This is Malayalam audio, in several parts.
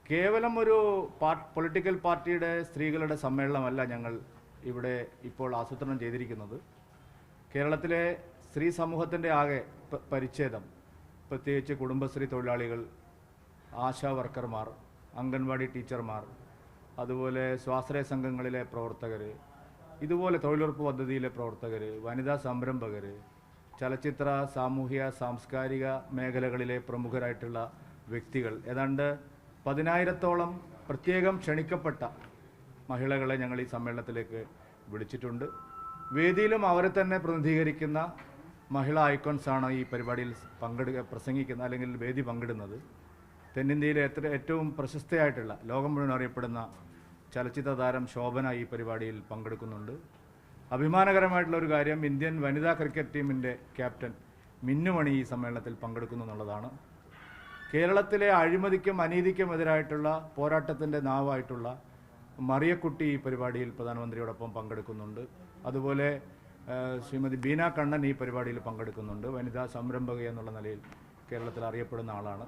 കേവലം ഒരു പൊളിറ്റിക്കൽ പാർട്ടിയുടെ സ്ത്രീകളുടെ സമ്മേളനമല്ല ഞങ്ങൾ ഇവിടെ ഇപ്പോൾ ആസൂത്രണം ചെയ്തിരിക്കുന്നത്. കേരളത്തിലെ സ്ത്രീ സമൂഹത്തിൻ്റെ ആകെ പരിച്ഛേദം, പ്രത്യേകിച്ച് കുടുംബശ്രീ തൊഴിലാളികൾ, ആശാ വർക്കർമാർ, അംഗൻവാടി ടീച്ചർമാർ, അതുപോലെ സ്വാശ്രയ സംഘങ്ങളിലെ പ്രവർത്തകർ, ഇതുപോലെ തൊഴിലുറപ്പ് പദ്ധതിയിലെ പ്രവർത്തകർ, വനിതാ സംരംഭകർ, ചലച്ചിത്ര സാമൂഹ്യ സാംസ്കാരിക മേഖലകളിലെ പ്രമുഖരായിട്ടുള്ള വ്യക്തികൾ, ഏതാണ്ട് 10,000-ഓളം പ്രത്യേകം ക്ഷണിക്കപ്പെട്ട മഹിളകളെ ഞങ്ങൾ ഈ സമ്മേളനത്തിലേക്ക് വിളിച്ചിട്ടുണ്ട്. വേദിയിലും അവരെ തന്നെ പ്രതിനിധീകരിക്കുന്ന മഹിളാ ഐക്കോൺസാണ് ഈ പരിപാടിയിൽ പ്രസംഗിക്കുന്ന അല്ലെങ്കിൽ വേദി പങ്കിടുന്നത്. തെന്നിന്ത്യയിലെ ഏറ്റവും പ്രശസ്തയായിട്ടുള്ള, ലോകം മുഴുവൻ അറിയപ്പെടുന്ന ചലച്ചിത്ര താരം ശോഭന ഈ പരിപാടിയിൽ പങ്കെടുക്കുന്നുണ്ട്. അഭിമാനകരമായിട്ടുള്ള ഒരു കാര്യം, ഇന്ത്യൻ വനിതാ ക്രിക്കറ്റ് ടീമിൻ്റെ ക്യാപ്റ്റൻ മിന്നുമണി ഈ സമ്മേളനത്തിൽ പങ്കെടുക്കുന്നു എന്നുള്ളതാണ്. കേരളത്തിലെ അഴിമതിക്കും അനീതിക്കും എതിരായിട്ടുള്ള പോരാട്ടത്തിൻ്റെ നാവായിട്ടുള്ള മറിയക്കുട്ടി ഈ പരിപാടിയിൽ പ്രധാനമന്ത്രിയോടൊപ്പം പങ്കെടുക്കുന്നുണ്ട്. അതുപോലെ ശ്രീമതി ബീന കണ്ണൻ ഈ പരിപാടിയിൽ പങ്കെടുക്കുന്നുണ്ട്. വനിതാ സംരംഭക എന്നുള്ള നിലയിൽ കേരളത്തിൽ അറിയപ്പെടുന്ന ആളാണ്.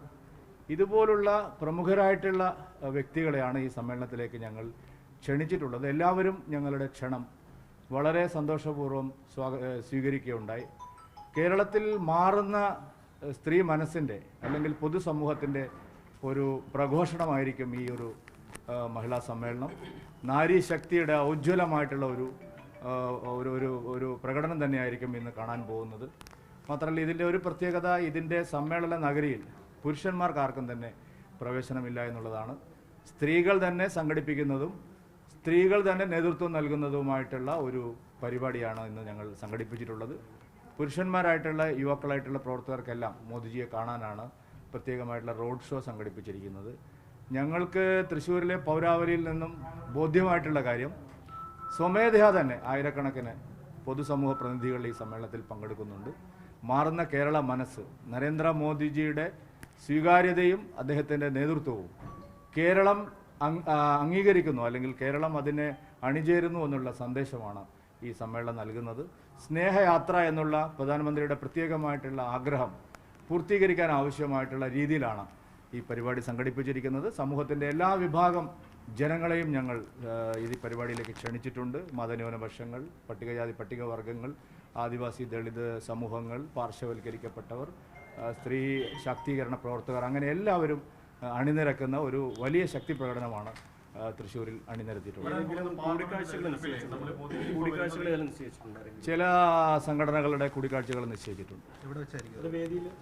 ഇതുപോലുള്ള പ്രമുഖരായിട്ടുള്ള വ്യക്തികളെയാണ് ഈ സമ്മേളനത്തിലേക്ക് ഞങ്ങൾ ക്ഷണിച്ചിട്ടുള്ളത്. എല്ലാവരും ഞങ്ങളുടെ ക്ഷണം വളരെ സന്തോഷപൂർവ്വം സ്വീകരിക്കുകയുണ്ടായി. കേരളത്തിൽ മാറുന്ന സ്ത്രീ മനസ്സിൻ്റെ അല്ലെങ്കിൽ പൊതുസമൂഹത്തിൻ്റെ ഒരു പ്രഘോഷണമായിരിക്കും ഈ ഒരു മഹിളാ സമ്മേളനം. നാരീശക്തിയുടെ ഔജ്വലമായിട്ടുള്ള ഒരു പ്രകടനം തന്നെയായിരിക്കും ഇന്ന് കാണാൻ പോകുന്നത്. മാത്രമല്ല, ഇതിൻ്റെ ഒരു പ്രത്യേകത, ഇതിൻ്റെ സമ്മേളന നഗരിയിൽ പുരുഷന്മാർക്ക് ആർക്കും തന്നെ പ്രവേശനമില്ല എന്നുള്ളതാണ്. സ്ത്രീകൾ തന്നെ സംഘടിപ്പിക്കുന്നതും സ്ത്രീകൾ തന്നെ നേതൃത്വം നൽകുന്നതുമായിട്ടുള്ള ഒരു പരിപാടിയാണ് ഇന്ന് ഞങ്ങൾ സംഘടിപ്പിച്ചിട്ടുള്ളത്. പുരുഷന്മാരായിട്ടുള്ള യുവാക്കളായിട്ടുള്ള പ്രവർത്തകർക്കെല്ലാം മോദിജിയെ കാണാനാണ് പ്രത്യേകമായിട്ടുള്ള റോഡ് ഷോ സംഘടിപ്പിച്ചിരിക്കുന്നത്. ഞങ്ങൾക്ക് തൃശ്ശൂരിലെ പൗരാവലിയിൽ നിന്നും ബോധ്യമായിട്ടുള്ള കാര്യം, സ്വമേധയാ തന്നെ ആയിരക്കണക്കിന് പൊതുസമൂഹ പ്രതിനിധികൾ ഈ സമ്മേളനത്തിൽ പങ്കെടുക്കുന്നുണ്ട്. മാറുന്ന കേരള മനസ്സ്, നരേന്ദ്രമോദിജിയുടെ സ്വീകാര്യതയും അദ്ദേഹത്തിൻ്റെ നേതൃത്വവും കേരളം അംഗീകരിക്കുന്നു, അല്ലെങ്കിൽ കേരളം അതിനെ അണിചേരുന്നു എന്നുള്ള സന്ദേശമാണ് ഈ സമ്മേളനം നൽകുന്നത്. സ്നേഹയാത്ര എന്നുള്ള പ്രധാനമന്ത്രിയുടെ പ്രത്യേകമായിട്ടുള്ള ആഗ്രഹം പൂർത്തീകരിക്കാൻ ആവശ്യമായിട്ടുള്ള രീതിയിലാണ് ഈ പരിപാടി സംഘടിപ്പിച്ചിരിക്കുന്നത്. സമൂഹത്തിൻ്റെ എല്ലാ വിഭാഗം ജനങ്ങളെയും ഞങ്ങൾ ഈ പരിപാടിയിലേക്ക് ക്ഷണിച്ചിട്ടുണ്ട്. മതന്യൂനപക്ഷങ്ങൾ, പട്ടികജാതി പട്ടികവർഗങ്ങൾ, ആദിവാസി ദളിത് സമൂഹങ്ങൾ, പാർശ്വവൽക്കരിക്കപ്പെട്ടവർ, സ്ത്രീ ശാക്തീകരണ പ്രവർത്തകർ, അങ്ങനെ എല്ലാവരും അണിനിരക്കുന്ന ഒരു വലിയ ശക്തി പ്രകടനമാണ് തൃശ്ശൂരിൽ അണിനിരത്തിയിട്ടുള്ളത്. ചില സംഘടനകളുടെ കൂടിക്കാഴ്ചകൾ നിശ്ചയിച്ചിട്ടുണ്ട്.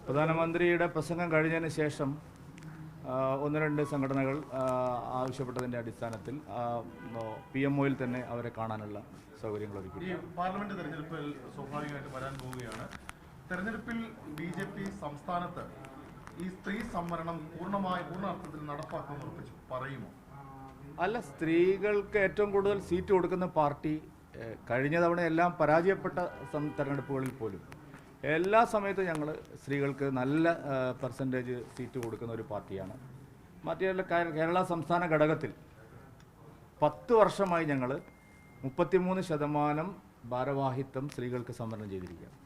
പ്രധാനമന്ത്രിയുടെ പ്രസംഗം കഴിഞ്ഞതിന് ശേഷം 1-2 സംഘടനകൾ ആവശ്യപ്പെട്ടതിൻ്റെ അടിസ്ഥാനത്തിൽ PMOയിൽ തന്നെ അവരെ കാണാനുള്ള സൗകര്യങ്ങൾ ഒരുക്കി. പാർലമെന്റ് തെരഞ്ഞെടുപ്പിൽ സ്വാഭാവികമായിട്ട് വരാൻ പോവുകയാണ്. തെരഞ്ഞെടുപ്പിൽ BJP സംസ്ഥാനത്ത് ഈ സ്ത്രീ സംവരണം പൂർണ്ണ അർത്ഥത്തിൽ നടപ്പാക്കുമെന്ന് ഉറപ്പിച്ചു പറയുമോ? അല്ല, സ്ത്രീകൾക്ക് ഏറ്റവും കൂടുതൽ സീറ്റ് കൊടുക്കുന്ന പാർട്ടി കഴിഞ്ഞ തവണ എല്ലാം പരാജയപ്പെട്ട തെരഞ്ഞെടുപ്പുകളിൽ പോലും എല്ലാ സമയത്തും ഞങ്ങൾ സ്ത്രീകൾക്ക് നല്ല പെർസെൻറ്റേജ് സീറ്റ് കൊടുക്കുന്ന ഒരു പാർട്ടിയാണ്. മറ്റേ കേരള സംസ്ഥാന ഘടകത്തിൽ 10 വർഷമായി ഞങ്ങൾ 33% ഭാരവാഹിത്വം സ്ത്രീകൾക്ക് സംവരണം ചെയ്തിരിക്കുകയാണ്.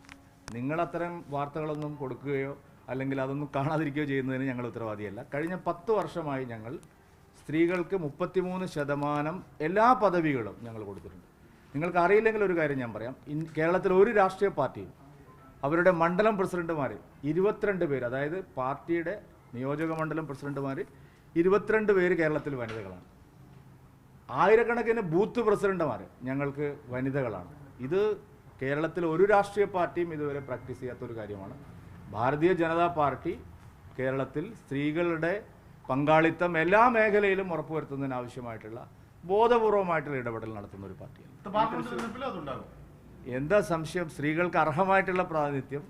നിങ്ങളത്തരം വാർത്തകളൊന്നും കൊടുക്കുകയോ അല്ലെങ്കിൽ അതൊന്നും കാണാതിരിക്കുകയോ ചെയ്യുന്നതിന് ഞങ്ങൾ ഉത്തരവാദിയല്ല. കഴിഞ്ഞ 10 വർഷമായി ഞങ്ങൾ സ്ത്രീകൾക്ക് 33% എല്ലാ പദവികളും ഞങ്ങൾ കൊടുത്തിട്ടുണ്ട്. നിങ്ങൾക്ക് അറിയില്ലെങ്കിൽ ഒരു കാര്യം ഞാൻ പറയാം. കേരളത്തിൽ ഒരു രാഷ്ട്രീയ പാർട്ടിയും അവരുടെ മണ്ഡലം പ്രസിഡന്റുമാർ 22 പേര്, അതായത് പാർട്ടിയുടെ നിയോജക മണ്ഡലം പ്രസിഡന്റുമാർ 22 പേര് കേരളത്തിൽ വനിതകളാണ്. ആയിരക്കണക്കിന് ബൂത്ത് പ്രസിഡന്റുമാർ ഞങ്ങൾക്ക് വനിതകളാണ്. ഇത് കേരളത്തിൽ ഒരു രാഷ്ട്രീയ പാർട്ടിയും ഇതുവരെ പ്രാക്ടീസ് ചെയ്യാത്തൊരു കാര്യമാണ്. ഭാരതീയ ജനതാ പാർട്ടി കേരളത്തിൽ സ്ത്രീകളുടെ പങ്കാളിത്തം എല്ലാ മേഖലയിലും ഉറപ്പുവരുത്തുന്നതിന് ആവശ്യമായിട്ടുള്ള ബോധപൂർവമായിട്ടുള്ള ഇടപെടൽ നടത്തുന്ന ഒരു പാർട്ടിയാണ്. എന്താ സംശയം? സ്ത്രീകൾക്ക് അർഹമായിട്ടുള്ള പ്രാതിനിധ്യം